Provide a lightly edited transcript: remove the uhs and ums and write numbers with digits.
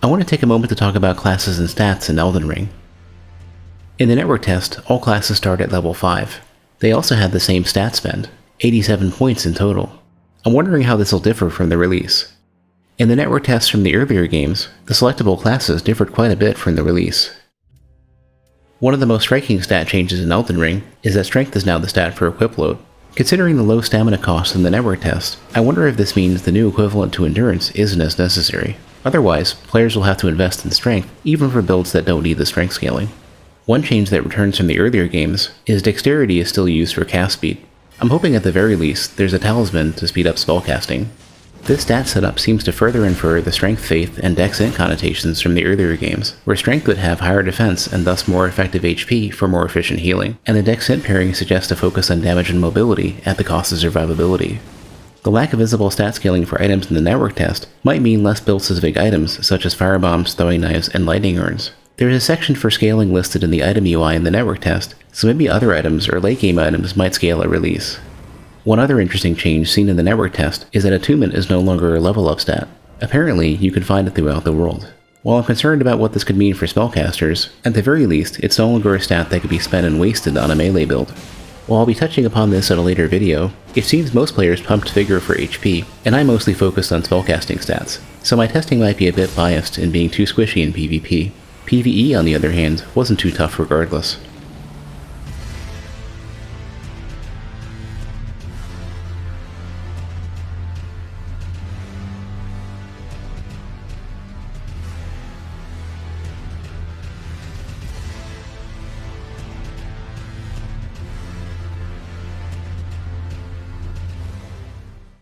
I want to take a moment to talk about classes and stats in Elden Ring. In the network test, all classes start at level 5. They also had the same stat spend, 87 points in total. I'm wondering how this will differ from the release. In the network tests from the earlier games, the selectable classes differed quite a bit from the release. One of the most striking stat changes in Elden Ring is that strength is now the stat for equip load. Considering the low stamina cost in the network test, I wonder if this means the new equivalent to endurance isn't as necessary. Otherwise, players will have to invest in strength, even for builds that don't need the strength scaling. One change that returns from the earlier games is dexterity is still used for cast speed. I'm hoping at the very least there's a talisman to speed up spellcasting. This stat setup seems to further infer the strength faith and dex int connotations from the earlier games, where strength would have higher defense and thus more effective HP for more efficient healing, and the dex int pairing suggests a focus on damage and mobility at the cost of survivability. The lack of visible stat scaling for items in the network test might mean less build-specific items such as firebombs, throwing knives, and lightning urns. There is a section for scaling listed in the item UI in the network test, so maybe other items or late-game items might scale at release. One other interesting change seen in the network test is that Attunement is no longer a level-up stat. Apparently, you can find it throughout the world. While I'm concerned about what this could mean for spellcasters, at the very least, it's no longer a stat that could be spent and wasted on a melee build. While I'll be touching upon this in a later video, it seems most players pumped Vigor for HP, and I mostly focused on spellcasting stats, so my testing might be a bit biased in being too squishy in PvP. PvE, on the other hand, wasn't too tough regardless.